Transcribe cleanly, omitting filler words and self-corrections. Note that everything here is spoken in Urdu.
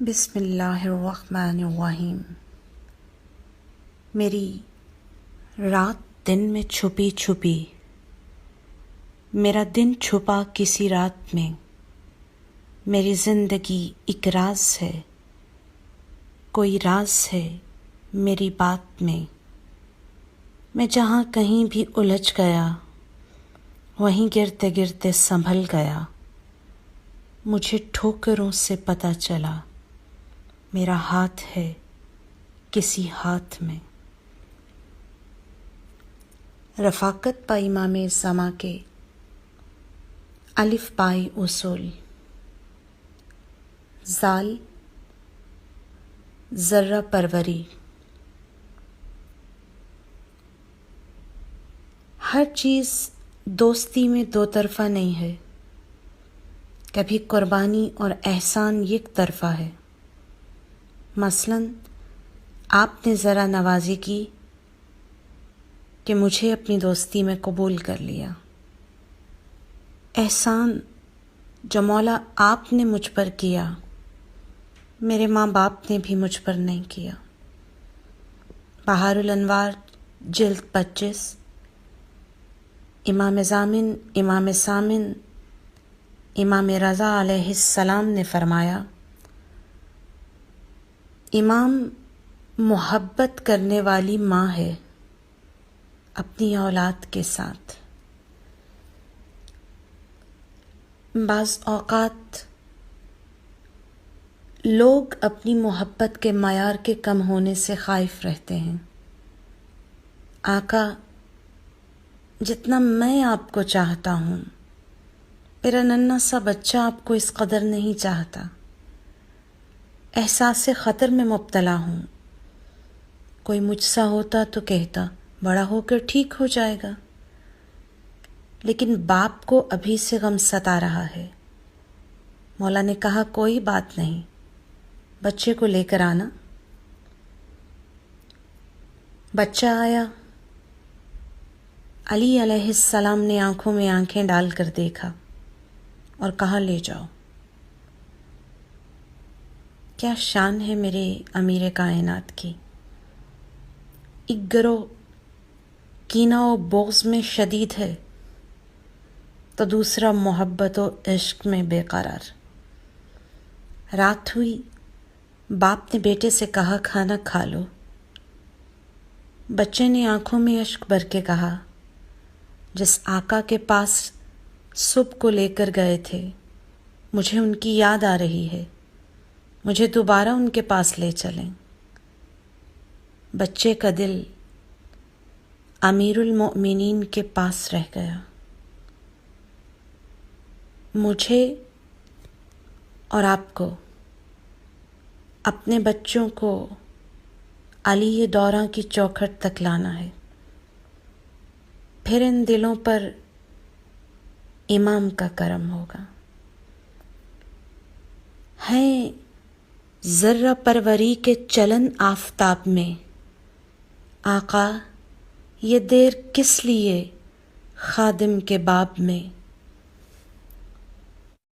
بسم اللہ الرحمن الرحیم۔ میری رات دن میں چھپی چھپی، میرا دن چھپا کسی رات میں، میری زندگی ایک راز ہے، کوئی راز ہے میری بات میں جہاں کہیں بھی الجھ گیا، وہیں گرتے گرتے سنبھل گیا، مجھے ٹھوکروں سے پتہ چلا میرا ہاتھ ہے کسی ہاتھ میں۔ رفاقت با امام زماں کے الف بائی اصول: زال ذرہ پروری۔ ہر چیز دوستی میں دو طرفہ نہیں ہے، کبھی قربانی اور احسان یک طرفہ ہے۔ مثلاً آپ نے ذرا نوازی کی کہ مجھے اپنی دوستی میں قبول کر لیا، احسان جو مولا آپ نے مجھ پر کیا میرے ماں باپ نے بھی مجھ پر نہیں کیا۔ بہار الانوار جلد 25، امام ضامن امام سامن امام رضا علیہ السلام نے فرمایا، امام محبت کرنے والی ماں ہے اپنی اولاد کے ساتھ۔ بعض اوقات لوگ اپنی محبت کے معیار کے کم ہونے سے خائف رہتے ہیں۔ آقا، جتنا میں آپ کو چاہتا ہوں میرا ننھا سا بچہ آپ کو اس قدر نہیں چاہتا، احساس خطر میں مبتلا ہوں، کوئی مجھ سا ہوتا تو کہتا بڑا ہو کر ٹھیک ہو جائے گا، لیکن باپ کو ابھی سے غم ستا رہا ہے۔ مولا نے کہا کوئی بات نہیں، بچے کو لے کر آنا۔ بچہ آیا، علی علیہ السلام نے آنکھوں میں آنکھیں ڈال کر دیکھا اور کہا لے جاؤ۔ کیا شان ہے میرے امیر کائنات کی! ایک گروہ کینہ و بغض میں شدید ہے تو دوسرا محبت و عشق میں بے قرار۔ رات ہوئی، باپ نے بیٹے سے کہا کھانا کھا لو۔ بچے نے آنکھوں میں اشک بھر کے کہا، جس آقا کے پاس صبح کو لے کر گئے تھے مجھے ان کی یاد آ رہی ہے، مجھے دوبارہ ان کے پاس لے چلیں۔ بچے کا دل امیر المؤمنین کے پاس رہ گیا۔ مجھے اور آپ کو اپنے بچوں کو علی دوراں کی چوکھٹ تک لانا ہے، پھر ان دلوں پر امام کا کرم ہوگا۔ ہیں ذرہ پروری کے چلن آفتاب میں، آقا یہ دیر کس لیے خادم کے باب میں؟